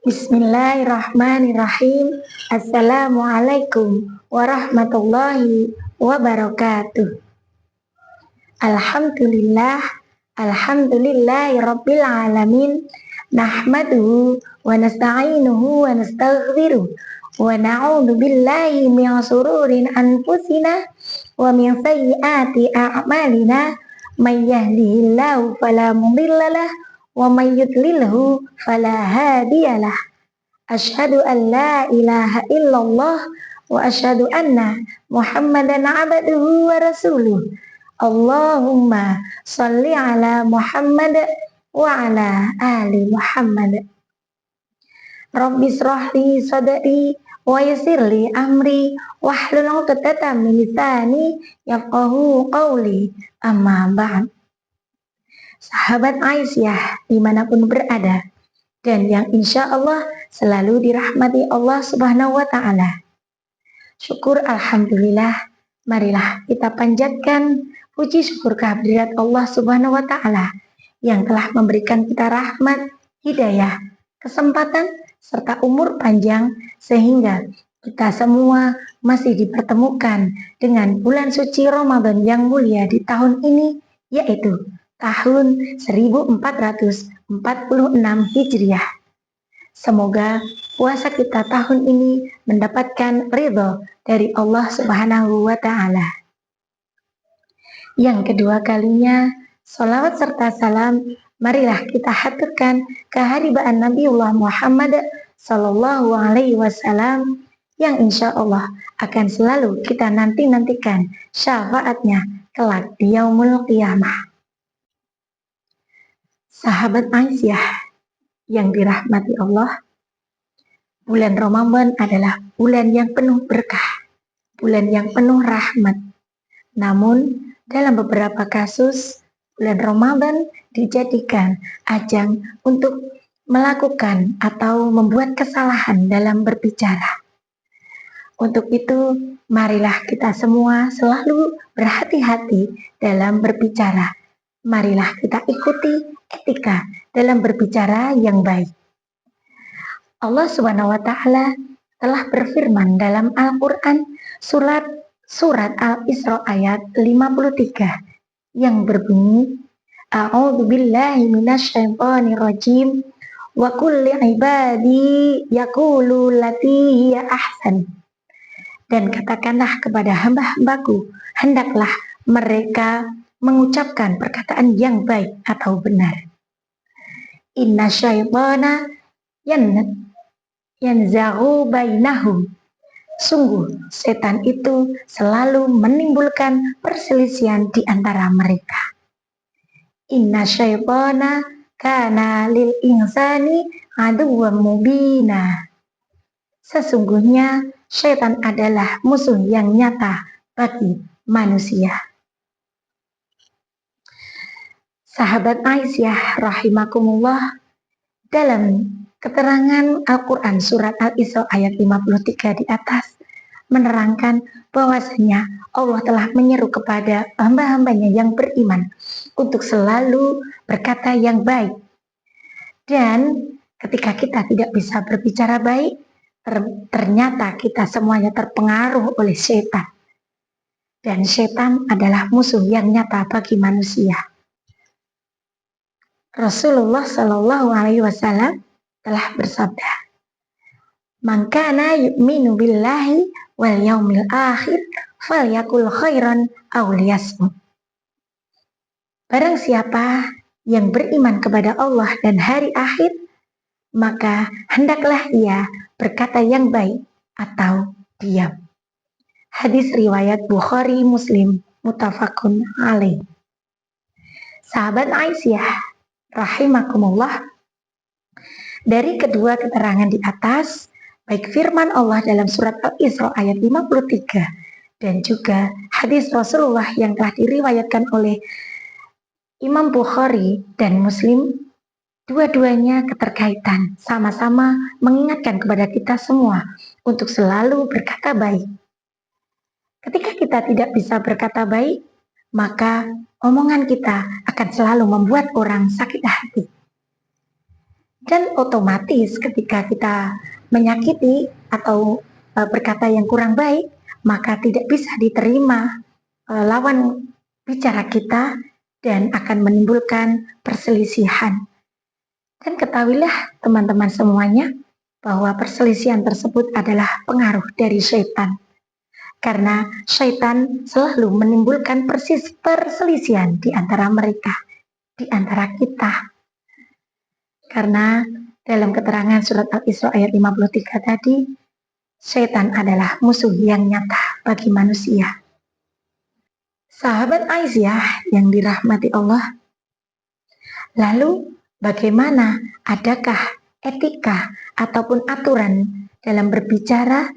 Bismillahirrahmanirrahim. Assalamualaikum warahmatullahi wabarakatuh. Alhamdulillah, alhamdulillahi rabbil alamin. Nahmaduhu wa nasta'inuhu wa nastaghfiruh wa na'udzu billahi min shururin anfusina wa min sayyiati a'malina. May yahdihillahu fala mudhillalah wa may yudlilhu fala hadiyalah. Asyhadu an la ilaha illallah wa asyhadu anna Muhammadan abduhu wa rasuluh. Allahumma sholli ala Muhammad wa ala ali Muhammad. Rabbi shrahli sadri wa yassirli amri wahlul 'uqdatam min lisani yafqahu qawli. Amma ba'd. Sahabat Aisyah dimanapun berada dan yang insya Allah selalu dirahmati Allah Subhanahu wa Ta'ala. Syukur alhamdulillah, marilah kita panjatkan puji syukur kehadirat Allah Subhanahu wa Ta'ala yang telah memberikan kita rahmat, hidayah, kesempatan, serta umur panjang sehingga kita semua masih dipertemukan dengan bulan suci Ramadan yang mulia di tahun ini, yaitu tahun 1446 Hijriah. Semoga puasa kita tahun ini mendapatkan ridho dari Allah Subhanahu wa Ta'ala. Yang kedua kalinya, sholawat serta salam marilah kita haturkan kehadiran Nabiullah Muhammad Sallallahu Alaihi Wasallam yang insya Allah akan selalu kita nantikan syafaatnya kelak di yaumul qiyamah. Sahabat Aisyah yang dirahmati Allah, bulan Ramadan adalah bulan yang penuh berkah, bulan yang penuh rahmat. Namun, dalam beberapa kasus, bulan Ramadan dijadikan ajang untuk melakukan atau membuat kesalahan dalam berbicara. Untuk itu, marilah kita semua selalu berhati-hati dalam berbicara. Marilah kita ikuti etika dalam berbicara yang baik. Allah Subhanahu wa Ta'ala telah berfirman dalam Al-Quran surat Al-Isra ayat 53 yang berbunyi, A'udzu billahi minasyaitonir rajim wa kulli ibadi yaqulu lati hiya ahsan. Dan katakanlah kepada hamba-hambaku, hendaklah mereka mengucapkan perkataan yang baik atau benar. Inna syaitana yanzaghu bainahum. Sungguh setan itu selalu menimbulkan perselisihan di antara mereka. Inna syaitana kana lil insani aduwwan mubina. Sesungguhnya syaitan adalah musuh yang nyata bagi manusia. Sahabat Aisyah rahimakumullah, dalam keterangan Al-Quran surat Al-Isra ayat 53 di atas menerangkan bahwasanya Allah telah menyeru kepada hamba-hambanya yang beriman untuk selalu berkata yang baik. Dan ketika kita tidak bisa berbicara baik, ternyata kita semuanya terpengaruh oleh setan. Dan setan adalah musuh yang nyata bagi manusia. Rasulullah Shallallahu Alaihi Wasallam telah bersabda, "Man kana yu'minu billahi wal yaumil akhir falyakul khairan aw liyasmut." Barang siapa yang beriman kepada Allah dan hari akhir, maka hendaklah ia berkata yang baik atau diam. Hadis riwayat Bukhari Muslim muttafaqun alaih. Sahabat Aisyah rahimakumullah, dari kedua keterangan di atas, baik firman Allah dalam surat Al-Isra ayat 53 dan juga hadis Rasulullah yang telah diriwayatkan oleh Imam Bukhari dan Muslim, dua-duanya keterkaitan, sama-sama mengingatkan kepada kita semua untuk selalu berkata baik. Ketika kita tidak bisa berkata baik, maka omongan kita akan selalu membuat orang sakit hati. Dan otomatis ketika kita menyakiti atau berkata yang kurang baik, maka tidak bisa diterima lawan bicara kita dan akan menimbulkan perselisihan. Dan ketahuilah teman-teman semuanya bahwa perselisihan tersebut adalah pengaruh dari syaitan. Karena syaitan selalu menimbulkan perselisihan di antara mereka, di antara kita. Karena dalam keterangan surat Al-Isra ayat 53 tadi, syaitan adalah musuh yang nyata bagi manusia. Sahabat Aisyah yang dirahmati Allah, lalu bagaimana, adakah etika ataupun aturan dalam berbicara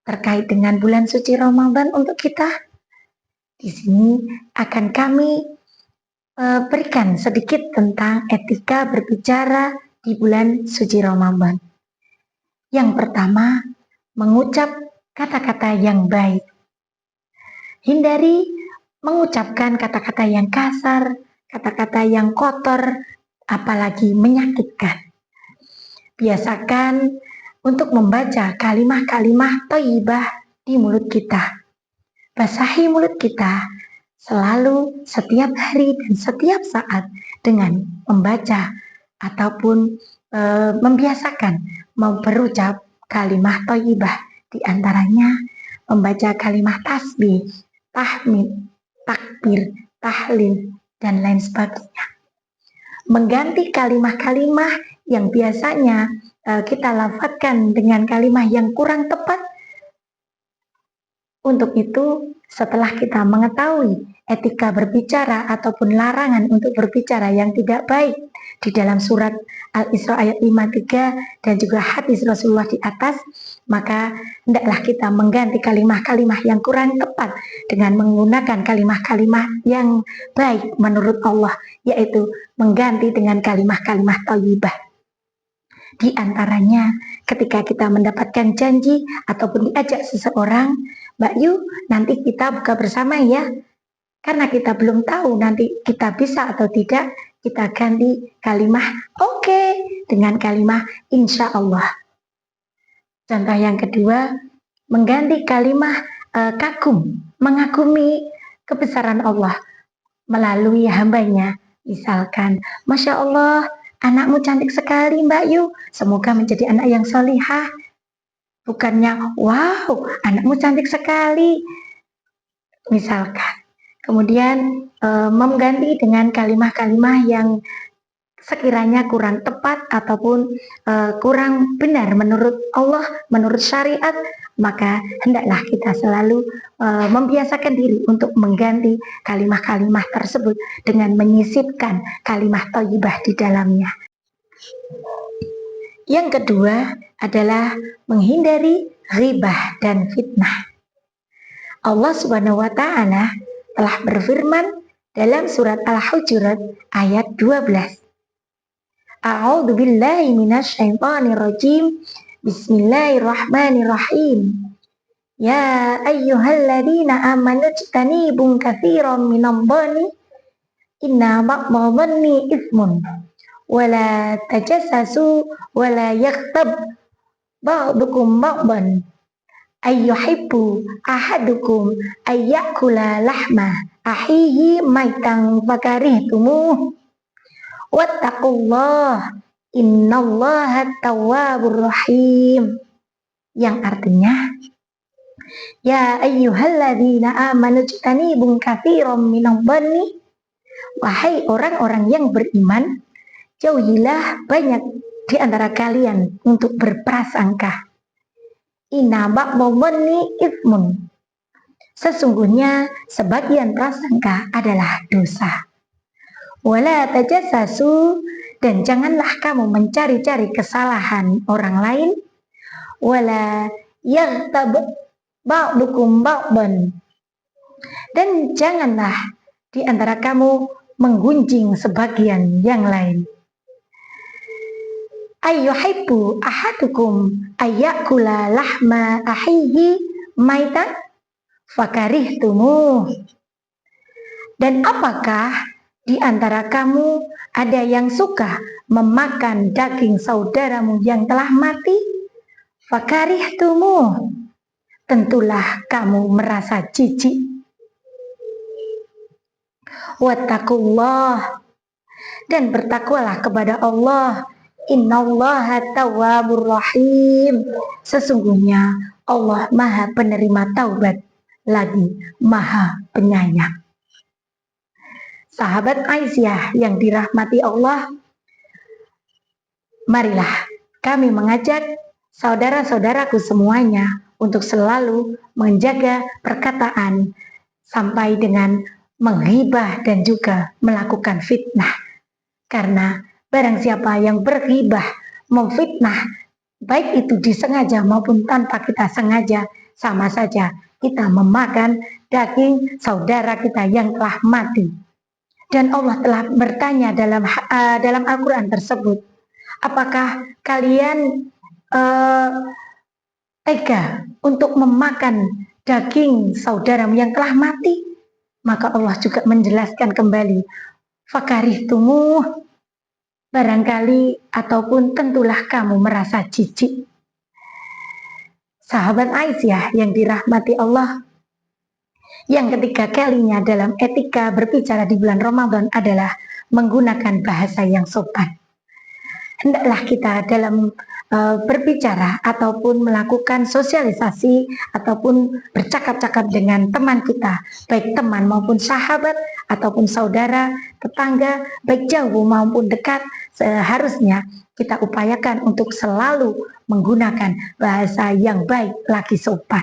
terkait dengan bulan suci Ramadan untuk kita? Di sini akan kami berikan sedikit tentang etika berbicara di bulan suci Ramadan. Yang pertama, mengucap kata-kata yang baik. Hindari mengucapkan kata-kata yang kasar, kata-kata yang kotor, apalagi menyakitkan. Biasakan untuk membaca kalimah-kalimah thayyibah di mulut kita. Basahi mulut kita selalu, setiap hari dan setiap saat dengan membaca ataupun membiasakan berucap kalimah thayyibah, di antaranya membaca kalimah tasbih, tahmid, takbir, tahlil, dan lain sebagainya. Mengganti kalimah-kalimah yang biasanya kita lafadzkan dengan kalimah yang kurang tepat. Untuk itu, setelah kita mengetahui etika berbicara ataupun larangan untuk berbicara yang tidak baik di dalam surat Al-Isra ayat 53 dan juga hadis Rasulullah di atas, maka hendaklah kita mengganti kalimah-kalimah yang kurang tepat dengan menggunakan kalimah-kalimah yang baik menurut Allah, yaitu mengganti dengan kalimah-kalimah thayyibah. Di antaranya ketika kita mendapatkan janji ataupun diajak seseorang, Mbak Yu, nanti kita buka bersama ya. Karena kita belum tahu nanti kita bisa atau tidak, kita ganti kalimah oke dengan kalimah insya Allah. Contoh yang kedua, mengganti kalimah kagum, mengagumi kebesaran Allah melalui hambanya. Misalkan, Masya Allah, anakmu cantik sekali Mbak Yu, semoga menjadi anak yang solihah. Bukannya, wow, anakmu cantik sekali. Misalkan. Kemudian mengganti dengan kalimah-kalimah yang sekiranya kurang tepat ataupun kurang benar menurut Allah, menurut syariat, maka hendaklah kita selalu membiasakan diri untuk mengganti kalimah-kalimah tersebut dengan menyisipkan kalimah thayyibah di dalamnya. Yang kedua adalah menghindari ghibah dan fitnah. Allah Subhanahu wa Ta'ala telah berfirman dalam surat Al-Hujurat ayat 12. A'udzu billahi minasyaitonir rajim. Bismillahirrahmanirrahim. Ya ayyuhalladzina amanu ijtanibu katsiran minadh-dhanni inna ba'dadh-dhanni itsmun. Wala tajassasu wala yaghtab ba'dukum ba'dan ayyuhibbu ahadukum ayyakula lahma ahihi maitan fakarihtumuh wattaqullah innallaha tawwabur rahim, yang artinya, ya ayyuhalladzina amanu ijtanibu katsiran minadh-dhanni, wahai orang-orang yang beriman, jauhilah banyak di antara kalian untuk berprasangka. Inna ba'dadh-dhanni itsmun. Sesungguhnya sebagian prasangka adalah dosa. Wala tajassasu, dan janganlah kamu mencari-cari kesalahan orang lain. Wala yaghtab ba'dukum ba'dan, dan janganlah di antara kamu menggunjing sebagian yang lain. Ayyuhibbu ahadukum ayyakula lahma ahihi maitan fakarihtumuh. Dan apakah di antara kamu ada yang suka memakan daging saudaramu yang telah mati? Fakarihtumu, tentulah kamu merasa jijik. Wattaqullah, dan bertakwalah kepada Allah. Innallaha tawwabur rahim, sesungguhnya Allah maha penerima taubat lagi maha penyayang. Sahabat Aisyah yang dirahmati Allah, marilah kami mengajak saudara-saudaraku semuanya untuk selalu menjaga perkataan sampai dengan menghibah dan juga melakukan fitnah. Karena barang siapa yang berghibah, memfitnah, baik itu disengaja maupun tanpa kita sengaja, sama saja kita memakan daging saudara kita yang telah mati. Dan Allah telah bertanya dalam Al-Quran tersebut, apakah kalian tega untuk memakan daging saudaramu yang telah mati? Maka Allah juga menjelaskan kembali, fakarihtumu, barangkali ataupun tentulah kamu merasa jijik. Sahabat Aisyah yang dirahmati Allah, yang ketiga kalinya dalam etika berbicara di bulan Ramadan adalah menggunakan bahasa yang sopan. Hendaklah kita dalam berbicara ataupun melakukan sosialisasi ataupun bercakap-cakap dengan teman kita, baik teman maupun sahabat ataupun saudara, tetangga, baik jauh maupun dekat, seharusnya kita upayakan untuk selalu menggunakan bahasa yang baik lagi sopan.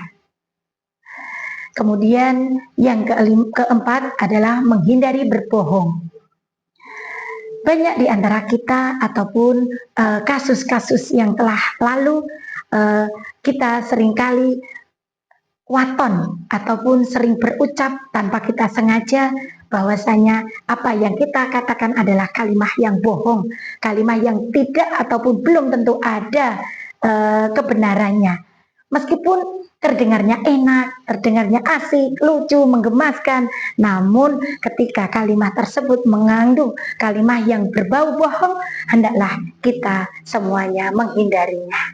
Kemudian yang keempat adalah menghindari berbohong. Banyak di antara kita ataupun kasus-kasus yang telah lalu, kita seringkali waton ataupun sering berucap tanpa kita sengaja bahwasanya apa yang kita katakan adalah kalimat yang bohong, kalimat yang tidak ataupun belum tentu ada kebenarannya. Meskipun terdengarnya enak, terdengarnya asik, lucu, menggemaskan, namun ketika kalimat tersebut mengandung kalimat yang berbau bohong, hendaklah kita semuanya menghindarinya.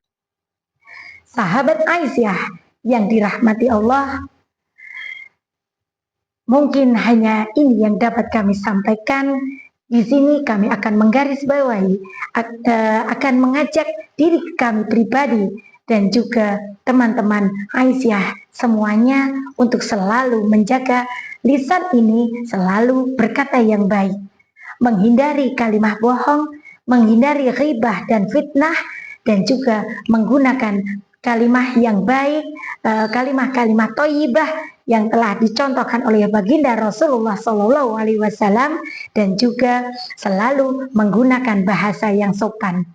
Sahabat Aisyah yang dirahmati Allah, mungkin hanya ini yang dapat kami sampaikan. Di sini kami akan menggarisbawahi, akan mengajak diri kami pribadi dan juga teman-teman Aisyah semuanya untuk selalu menjaga lisan ini, selalu berkata yang baik, menghindari kalimat bohong, menghindari ghibah dan fitnah, dan juga menggunakan kalimat yang baik, kalimat-kalimat thayyibah yang telah dicontohkan oleh baginda Rasulullah SAW, dan juga selalu menggunakan bahasa yang sopan.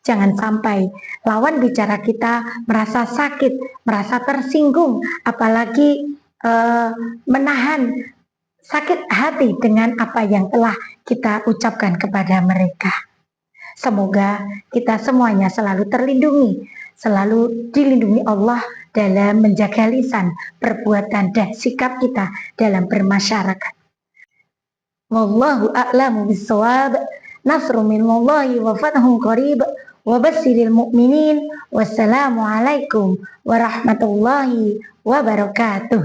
Jangan sampai lawan bicara kita merasa sakit, merasa tersinggung, apalagi menahan sakit hati dengan apa yang telah kita ucapkan kepada mereka. Semoga kita semuanya selalu terlindungi, selalu dilindungi Allah dalam menjaga lisan, perbuatan, dan sikap kita dalam bermasyarakat. Wallahu a'lamu bissawab. Nasrun minallahi wa fathun qarib. Wabassiril mu'minin. Wassalamualaikum warahmatullahi wabarakatuh.